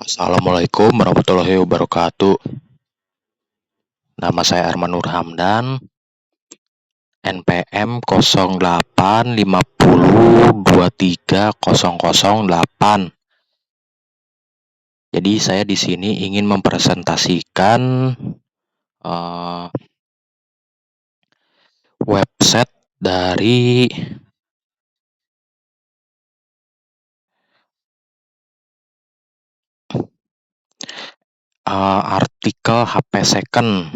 Assalamualaikum warahmatullahi wabarakatuh. Nama saya Arman Nur Hamdan, NPM 0850230008. Jadi saya di sini ingin mempresentasikan website dari artikel HP Second.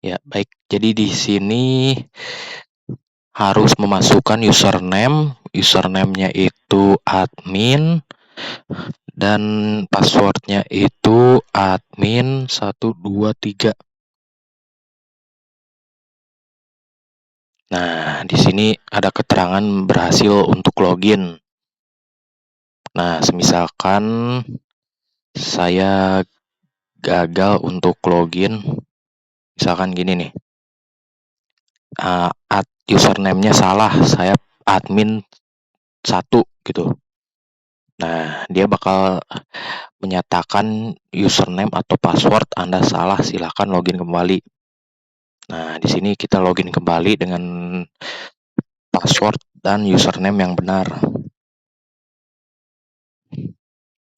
Ya, baik. Jadi di sini harus memasukkan username-nya itu admin, dan passwordnya itu admin 123. Nah, di sini ada keterangan berhasil untuk login. Nah, semisalkan saya gagal untuk login, misalkan gini nih, username-nya salah, saya admin 1 gitu. Nah, dia bakal menyatakan username atau password Anda salah, silahkan login kembali. Nah, di sini kita login kembali dengan password dan username yang benar.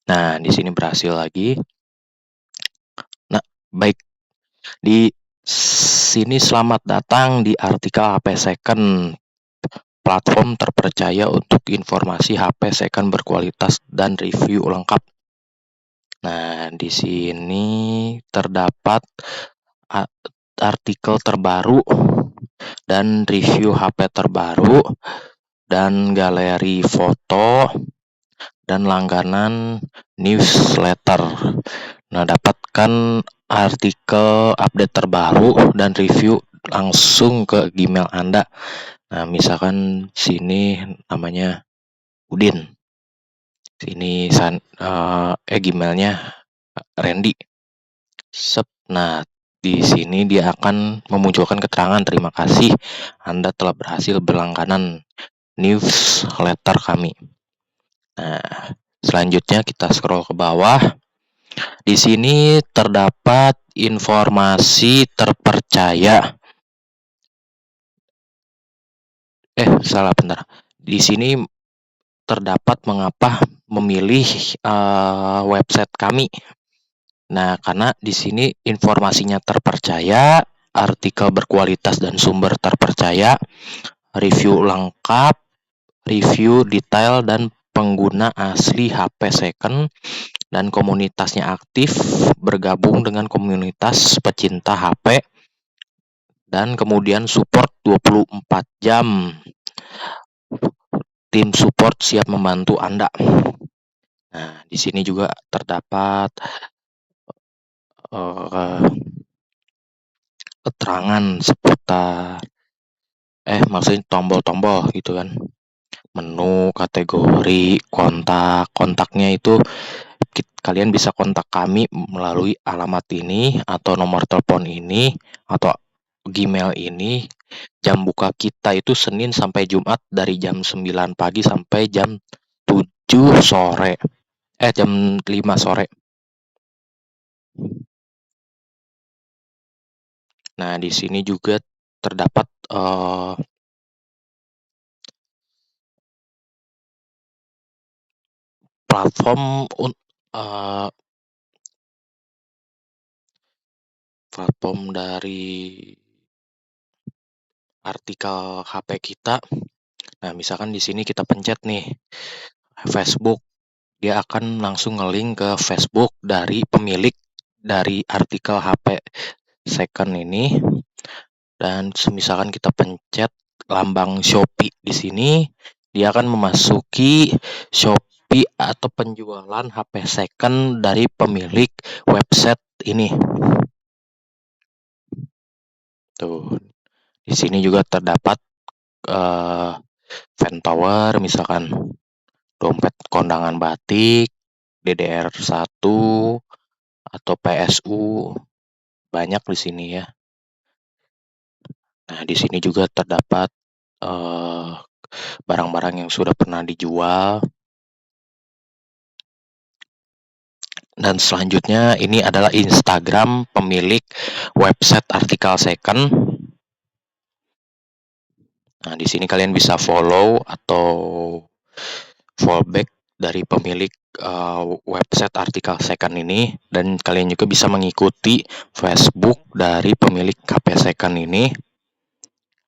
Nah, di sini berhasil lagi. Nah, baik. Di sini selamat datang di artikel HP Second, platform terpercaya untuk informasi HP second berkualitas dan review lengkap. Nah, di sini terdapat artikel terbaru dan review HP terbaru dan galeri foto dan langganan newsletter. Nah, dapatkan artikel update terbaru dan review langsung ke Gmail Anda. Nah, misalkan sini namanya Udin. Sini Gmailnya Randy. Nah, di sini dia akan memunculkan keterangan terima kasih Anda telah berhasil berlangganan newsletter kami. Nah, selanjutnya kita scroll ke bawah. Di sini terdapat informasi terpercaya. Bentar. Di sini terdapat mengapa memilih website kami. Nah, karena di sini informasinya terpercaya, artikel berkualitas dan sumber terpercaya, review lengkap, review detail dan pengguna asli HP second, dan komunitasnya aktif, bergabung dengan komunitas pecinta HP, dan kemudian support 24 jam. Tim support siap membantu Anda. Nah, di sini juga terdapat keterangan seputar maksudnya tombol-tombol gitu kan. Menu, kategori, kontaknya itu kalian bisa kontak kami melalui alamat ini atau nomor telepon ini atau Gmail ini. Jam buka kita itu Senin sampai Jumat dari jam 9 pagi sampai jam 7 sore. Jam 5 sore. Nah, di sini juga terdapat platform dari artikel HP kita. Nah, misalkan di sini kita pencet nih Facebook, dia akan langsung ngelink ke Facebook dari pemilik dari artikel HP second ini. Dan misalkan kita pencet lambang Shopee di sini, dia akan memasuki Shopee atau penjualan HP second dari pemilik website ini. Tuh, di sini juga terdapat fan power, misalkan dompet kondangan batik, DDR1 atau PSU, banyak di sini ya. Nah, di sini juga terdapat barang-barang yang sudah pernah dijual. Dan selanjutnya ini adalah Instagram pemilik website artikel second. Nah, di sini kalian bisa follow atau fallback dari pemilik website artikel second ini, dan kalian juga bisa mengikuti Facebook dari pemilik KP second ini.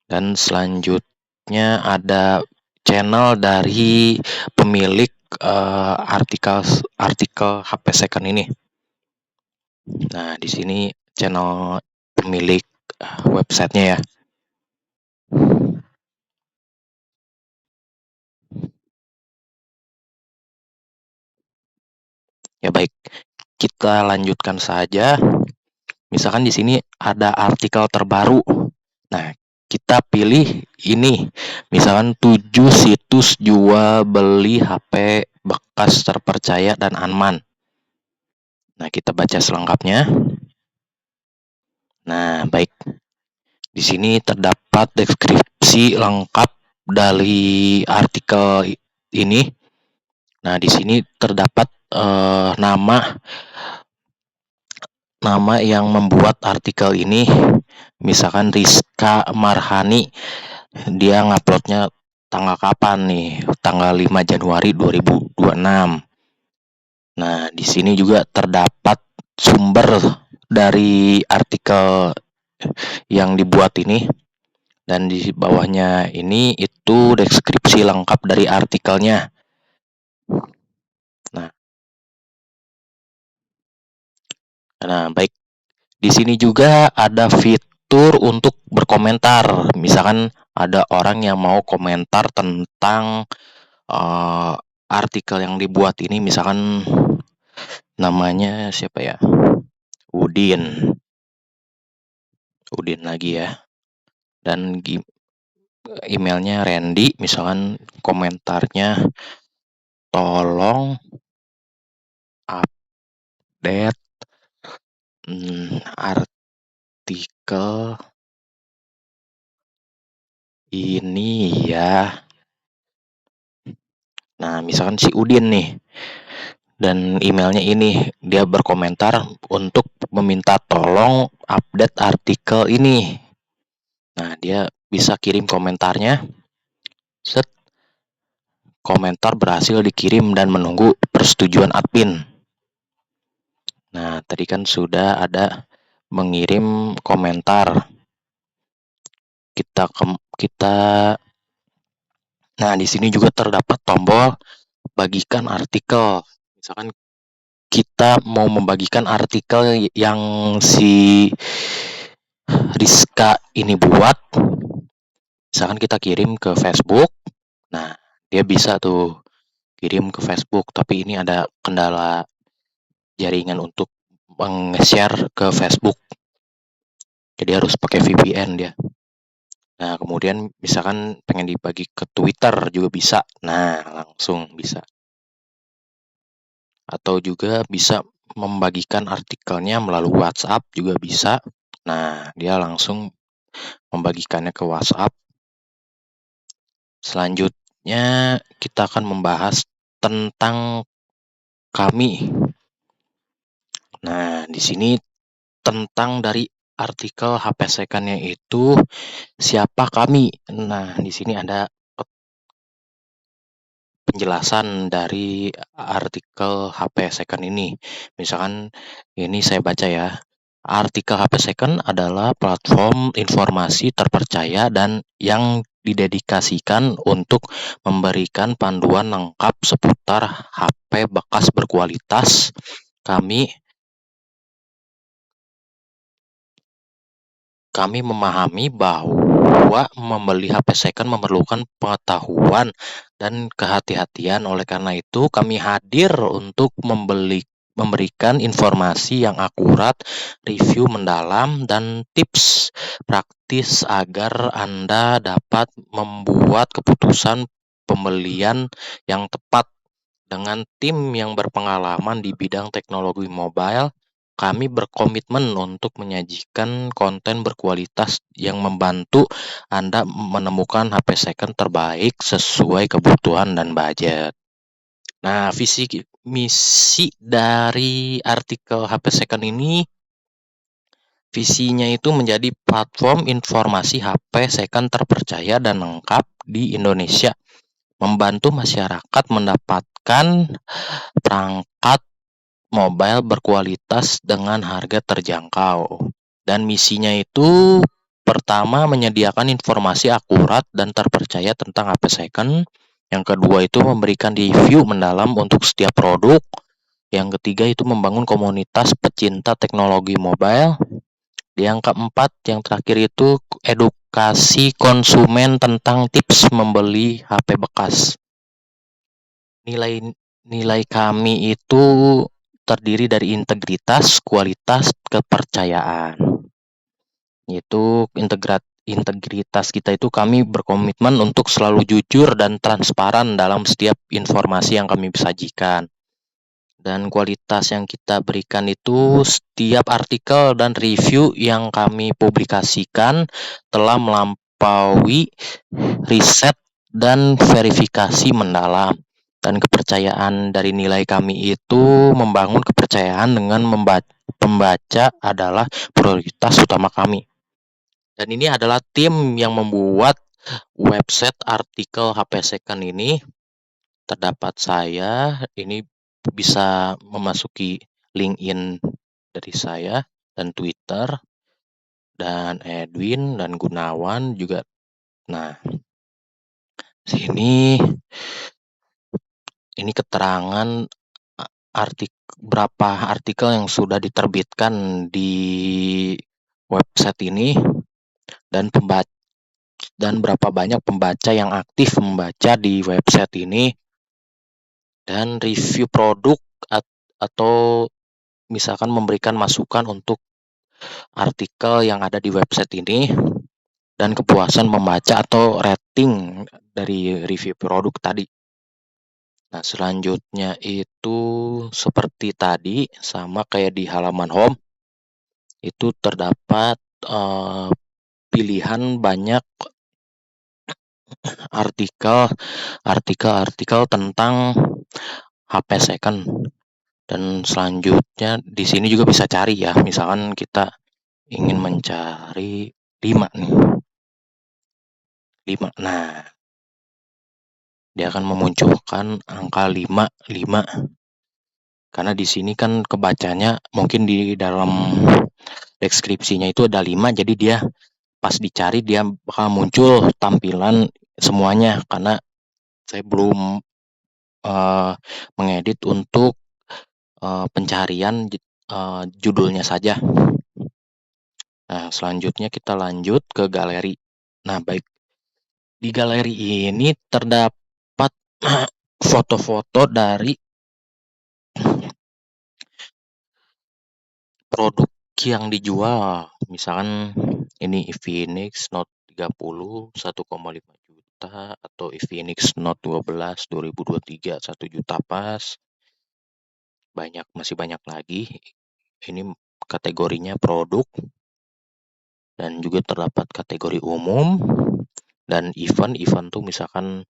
Dan selanjutnya ada channel dari pemilik artikel HP second ini. Nah, di sini channel pemilik websitenya ya. Ya baik, kita lanjutkan saja. Misalkan di sini ada artikel terbaru. Nah, kita pilih ini. Misalkan 7 situs jual beli HP bekas terpercaya dan aman. Nah, kita baca selengkapnya. Nah, baik. Di sini terdapat deskripsi lengkap dari artikel ini. Nah, di sini terdapat nama yang membuat artikel ini. Misalkan Rizka Marhani. Dia nguploadnya tanggal kapan nih? Tanggal 5 Januari 2026. Nah, di sini juga terdapat sumber dari artikel yang dibuat ini. Dan di bawahnya ini itu deskripsi lengkap dari artikelnya. Nah, baik. Di sini juga ada fitur untuk berkomentar. Misalkan ada orang yang mau komentar tentang artikel yang dibuat ini, misalkan namanya siapa ya? Udin lagi ya. Dan emailnya Randy, misalkan komentarnya, tolong update artikel ini ya. Nah, misalkan si Udin nih, dan emailnya ini, dia berkomentar untuk meminta tolong update artikel ini. Nah, dia bisa kirim komentarnya. Set, komentar berhasil dikirim dan menunggu persetujuan admin. Nah, tadi kan sudah ada mengirim komentar. Nah, di sini juga terdapat tombol bagikan artikel. Misalkan kita mau membagikan artikel yang si Rizka ini buat, misalkan kita kirim ke Facebook. Nah, dia bisa tuh kirim ke Facebook, tapi ini ada kendala jaringan untuk meng-share ke Facebook. Jadi harus pakai VPN dia. Nah, kemudian misalkan pengen dibagi ke Twitter juga bisa. Nah, langsung bisa. Atau juga bisa membagikan artikelnya melalui WhatsApp juga bisa. Nah, dia langsung membagikannya ke WhatsApp. Selanjutnya kita akan membahas tentang kami. Nah, di sini tentang dari artikel HP second-nya itu siapa kami. Nah, di sini ada penjelasan dari artikel HP second ini. Misalkan ini saya baca ya. Artikel HP second adalah platform informasi terpercaya dan yang didedikasikan untuk memberikan panduan lengkap seputar HP bekas berkualitas. Kami memahami bahwa membeli HP second memerlukan pengetahuan dan kehati-hatian. Oleh karena itu, kami hadir untuk memberikan informasi yang akurat, review mendalam, dan tips praktis agar Anda dapat membuat keputusan pembelian yang tepat. Dengan tim yang berpengalaman di bidang teknologi mobile, kami berkomitmen untuk menyajikan konten berkualitas yang membantu Anda menemukan HP second terbaik sesuai kebutuhan dan budget. Nah, misi dari artikel HP Second ini, visinya itu menjadi platform informasi HP second terpercaya dan lengkap di Indonesia, membantu masyarakat mendapatkan perangkat mobile berkualitas dengan harga terjangkau. Dan misinya itu pertama menyediakan informasi akurat dan terpercaya tentang HP second. Yang kedua itu memberikan review mendalam untuk setiap produk. Yang ketiga itu membangun komunitas pecinta teknologi mobile. Yang keempat, yang terakhir itu edukasi konsumen tentang tips membeli HP bekas. Nilai kami itu terdiri dari integritas, kualitas, kepercayaan. Itu integritas kita itu kami berkomitmen untuk selalu jujur dan transparan dalam setiap informasi yang kami sajikan. Dan kualitas yang kita berikan itu setiap artikel dan review yang kami publikasikan telah melampaui riset dan verifikasi mendalam. Dan kepercayaan dari nilai kami itu membangun kepercayaan dengan pembaca adalah prioritas utama kami. Dan ini adalah tim yang membuat website artikel HP Second ini. Terdapat saya, ini bisa memasuki LinkedIn dari saya dan Twitter, dan Edwin dan Gunawan juga. Nah, ini keterangan berapa artikel yang sudah diterbitkan di website ini, dan berapa banyak pembaca yang aktif membaca di website ini, dan review produk atau misalkan memberikan masukan untuk artikel yang ada di website ini, dan kepuasan membaca atau rating dari review produk tadi. Nah, selanjutnya itu seperti tadi, sama kayak di halaman home, itu terdapat pilihan banyak artikel tentang HP second. Dan selanjutnya di sini juga bisa cari ya, misalkan kita ingin mencari 5 nih. 5. Nah, dia akan memunculkan angka 5. Karena di sini kan kebacanya mungkin di dalam deskripsinya itu ada 5, jadi dia pas dicari dia bakal muncul tampilan semuanya, karena saya belum mengedit untuk pencarian judulnya saja. Nah, selanjutnya kita lanjut ke galeri. Nah, baik, di galeri ini terdapat foto-foto dari produk yang dijual. Misalkan ini Infinix Note 30 1,5 juta, atau Infinix Note 12 2023 1 juta pas. Masih banyak lagi. Ini kategorinya produk, dan juga terdapat kategori umum dan event tuh misalkan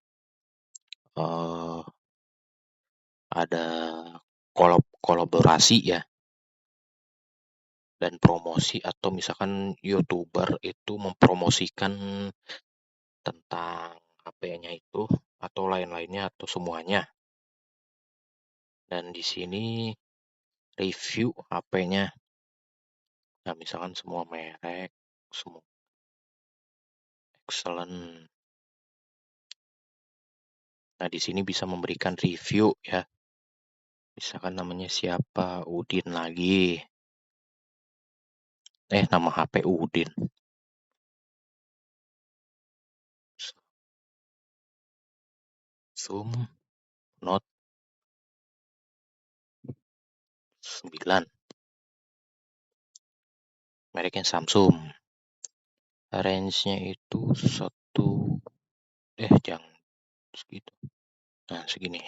ada kolaborasi ya, dan promosi, atau misalkan YouTuber itu mempromosikan tentang HP-nya itu atau lain-lainnya atau semuanya. Dan di sini review HP-nya. Nah, misalkan semua merek, semua excellent. Nah, di sini bisa memberikan review ya. Misalkan namanya siapa, Udin lagi. Nama HP Udin. Zoom Note 9. Mereknya Samsung. Range-nya itu jangan segitu. Nah, segini.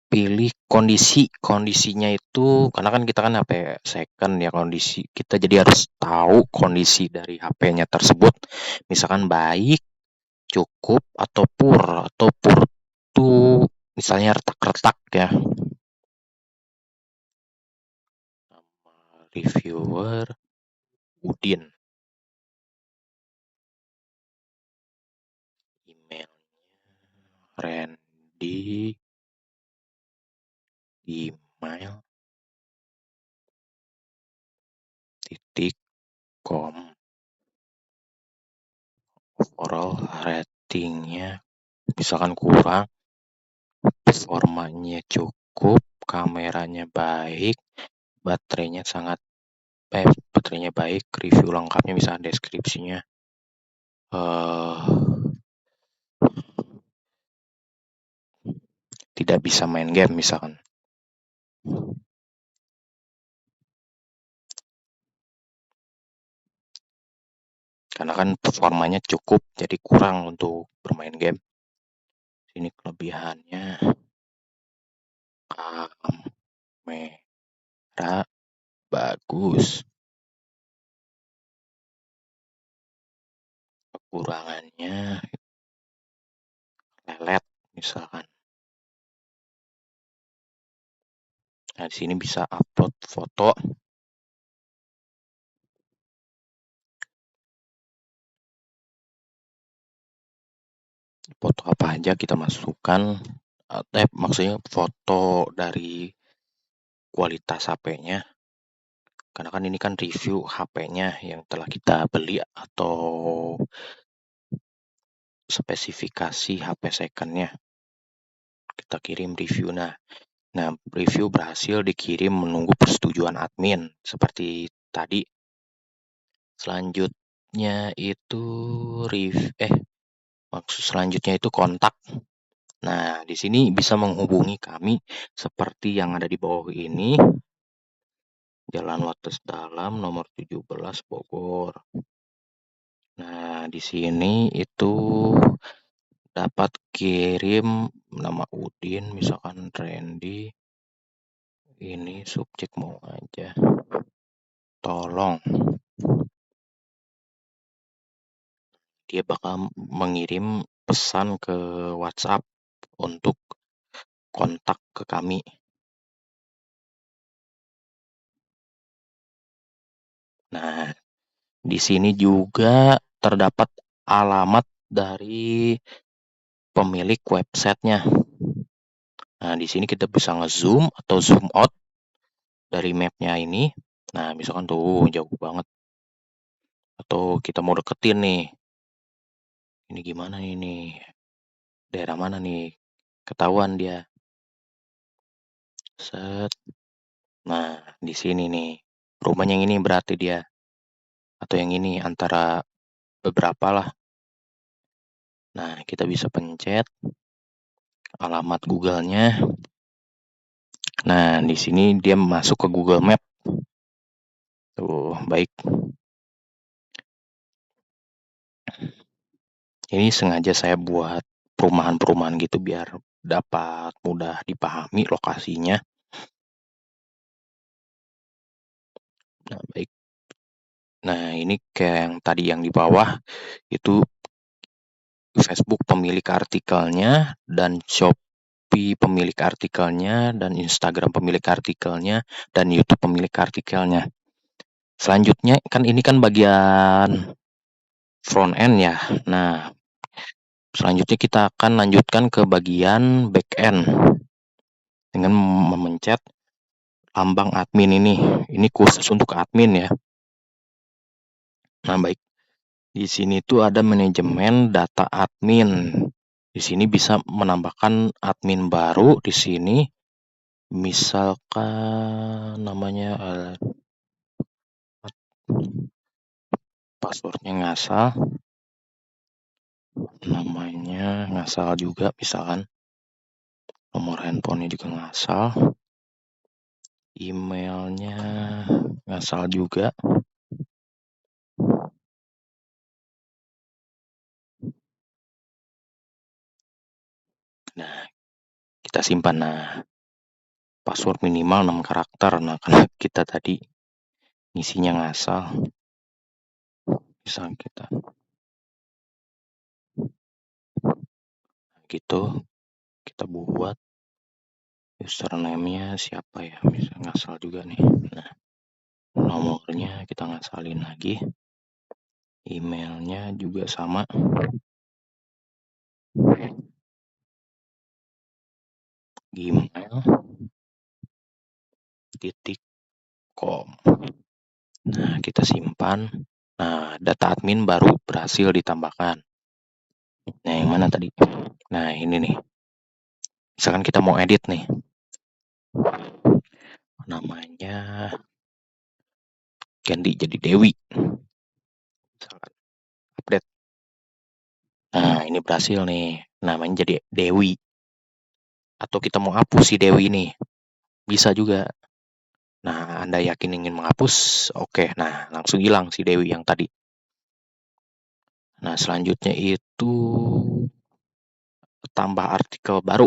Pilih kondisinya itu, karena kan kita kan HP second ya, kondisi kita jadi harus tahu kondisi dari HP-nya tersebut. Misalkan baik, cukup, atau poor. Atau poor tuh misalnya retak-retak ya. Nama reviewer Udin. Emailnya Randy email titik com. Overall ratingnya misalkan kurang, performanya cukup, kameranya baik, baterainya baik, review lengkapnya misalkan deskripsinya tidak bisa main game misalkan. Karena kan performanya cukup, jadi kurang untuk bermain game. Ini kelebihannya, kamera bagus. Kekurangannya lelet misalkan. Nah, di sini bisa upload foto. Foto apa aja kita masukkan. Maksudnya foto dari kualitas HP-nya. Karena kan ini kan review HP-nya yang telah kita beli atau spesifikasi HP second-nya. Kita kirim review. Nah, review berhasil dikirim menunggu persetujuan admin seperti tadi. Selanjutnya itu selanjutnya itu kontak. Nah, di sini bisa menghubungi kami seperti yang ada di bawah ini. Jalan Wates Dalam nomor 17 Bogor. Nah, di sini itu dapat kirim nama Udin, misalkan Randy. Ini subjek mau aja. Tolong. Dia bakal mengirim pesan ke WhatsApp untuk kontak ke kami. Nah, di sini juga terdapat alamat dari pemilik websitenya. Nah, di sini kita bisa nge-zoom atau zoom out dari mapnya ini. Nah, misalkan tuh jauh banget. Atau kita mau deketin nih. Ini gimana ini? Daerah mana nih? Ketahuan dia. Set. Nah, di sini nih. Rumahnya yang ini berarti dia. Atau yang ini antara beberapa lah. Nah, kita bisa pencet alamat Google-nya. Nah, di sini dia masuk ke Google Map. Tuh, baik. Ini sengaja saya buat perumahan-perumahan gitu biar dapat mudah dipahami lokasinya. Nah, baik. Nah, ini kayak yang tadi yang di bawah itu Facebook pemilik artikelnya dan Shopee pemilik artikelnya dan Instagram pemilik artikelnya dan YouTube pemilik artikelnya. Selanjutnya kan ini kan bagian front end ya. Nah, selanjutnya kita akan lanjutkan ke bagian back end dengan memencet lambang admin ini. Ini khusus untuk admin ya. Nah, baik. Di sini tuh ada manajemen data admin. Di sini bisa menambahkan admin baru di sini. Misalkan namanya passwordnya ngasal. Namanya ngasal juga misalkan. Nomor handphonenya juga ngasal. Emailnya ngasal juga. Nah, kita simpan. Nah, password minimal 6 karakter. Nah, karena kita tadi isinya ngasal. Bisa kita gitu. Kita buat username-nya siapa ya, bisa ngasal juga nih. Nah, nomornya kita ngasalin lagi, emailnya juga sama, gmail.com. Nah, kita simpan. Nah, data admin baru berhasil ditambahkan. Nah, yang mana tadi? Nah, ini nih. Misalkan kita mau edit nih. Namanya ganti jadi Dewi. Misalkan update. Nah, ini berhasil nih. Namanya jadi Dewi. Atau kita mau hapus si Dewi ini. Bisa juga. Nah, Anda yakin ingin menghapus? Oke, nah langsung hilang si Dewi yang tadi. Nah, selanjutnya itu tambah artikel baru.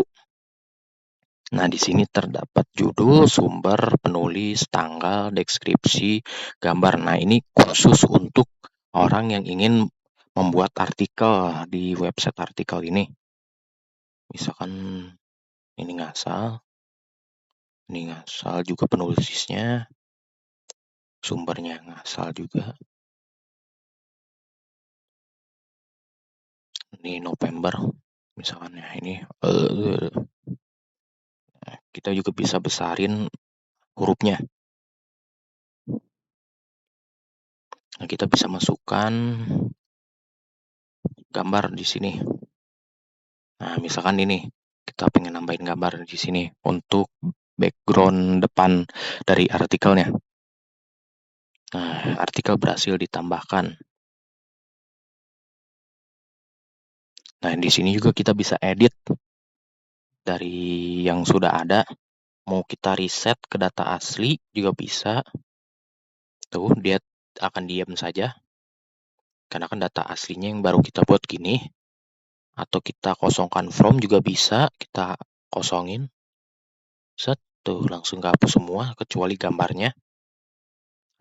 Nah, di sini terdapat judul, sumber, penulis, tanggal, deskripsi, gambar. Nah, ini khusus untuk orang yang ingin membuat artikel di website artikel ini. Misalkan ini ngasal juga penulisnya, sumbernya ngasal juga. Ini November, misalkan ya ini. Kita juga bisa besarin hurufnya. Nah, kita bisa masukkan gambar di sini. Nah, misalkan ini kita pengen nambahin gambar di sini untuk background depan dari artikelnya. Nah, artikel berhasil ditambahkan. Nah, di sini juga kita bisa edit dari yang sudah ada. Mau kita reset ke data asli juga bisa. Tuh, dia akan diam saja. Karena kan data aslinya yang baru kita buat gini. Atau kita kosongkan from juga bisa, kita kosongin. Set, tuh langsung kehapus semua kecuali gambarnya.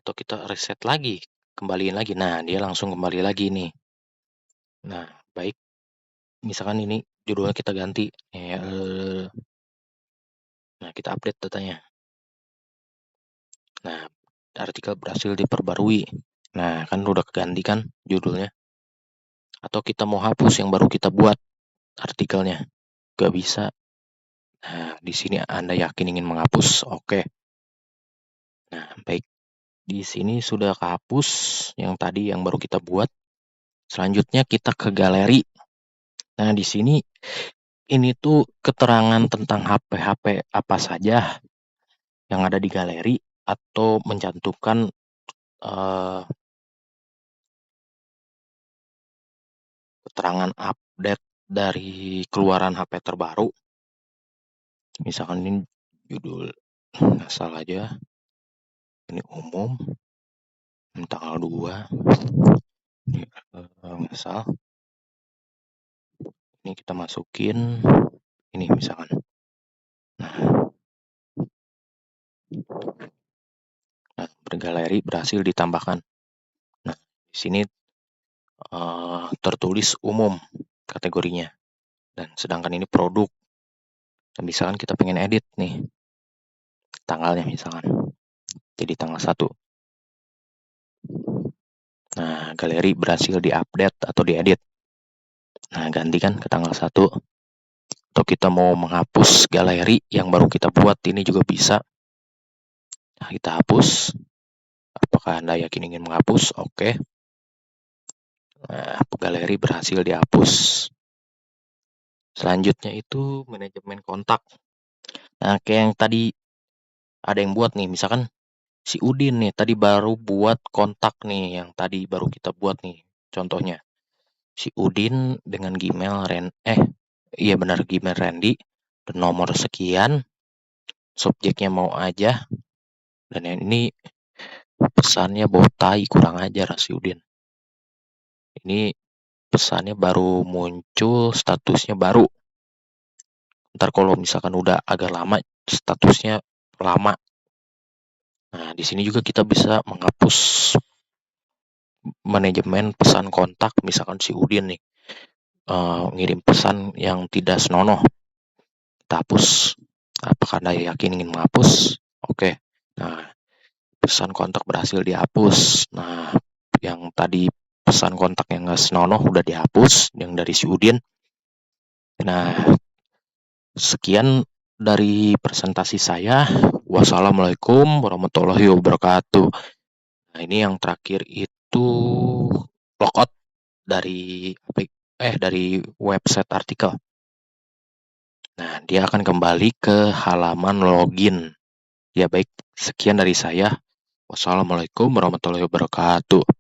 Atau kita reset lagi, kembaliin lagi. Nah, dia langsung kembali lagi nih. Nah, baik. Misalkan ini judulnya kita ganti. Nah, kita update datanya. Nah, artikel berhasil diperbarui. Nah, kan udah keganti kan judulnya. Atau kita mau hapus yang baru kita buat artikelnya. Gak bisa. Nah, di sini Anda yakin ingin menghapus? Oke. Nah, baik. Di sini sudah kehapus yang tadi yang baru kita buat. Selanjutnya kita ke galeri. Nah, di sini ini tuh keterangan tentang HP-HP apa saja yang ada di galeri atau mencantumkan keterangan update dari keluaran HP terbaru. Misalkan ini judul asal aja. Ini umum. Ini tanggal 2. Ini asal. Ini kita masukin ini misalkan. Nah, bergaleri berhasil ditambahkan. Nah, di sini tertulis umum kategorinya. Dan sedangkan ini produk. Dan misalkan kita pengen edit nih tanggalnya misalkan. Jadi tanggal 1. Nah, galeri berhasil diupdate atau diedit. Nah, gantikan ke tanggal 1. Atau kita mau menghapus galeri yang baru kita buat ini juga bisa. Nah, kita hapus. Apakah Anda yakin ingin menghapus? Oke. Nah, galeri berhasil dihapus. Selanjutnya itu manajemen kontak. Nah, kayak yang tadi ada yang buat nih, misalkan si Udin nih tadi baru buat kontak nih, yang tadi baru kita buat nih. Contohnya, si Udin dengan Gmail iya benar Gmail Randy, dan nomor sekian, subjeknya mau aja, dan yang ini pesannya botai kurang ajar si Udin. Ini pesannya baru muncul, statusnya baru. Ntar kalau misalkan udah agak lama, statusnya lama. Nah, di sini juga kita bisa menghapus manajemen pesan kontak, misalkan si Udin nih ngirim pesan yang tidak senonoh, kita hapus. Apakah Anda yakin ingin menghapus? Oke. Nah, pesan kontak berhasil dihapus. Nah, yang tadi pesan kontak yang nggak senonoh udah dihapus, yang dari si Udin. Nah, sekian dari presentasi saya. Wassalamualaikum warahmatullahi wabarakatuh. Nah, ini yang terakhir itu logout dari dari website artikel. Nah, dia akan kembali ke halaman login. Ya baik, sekian dari saya. Wassalamualaikum warahmatullahi wabarakatuh.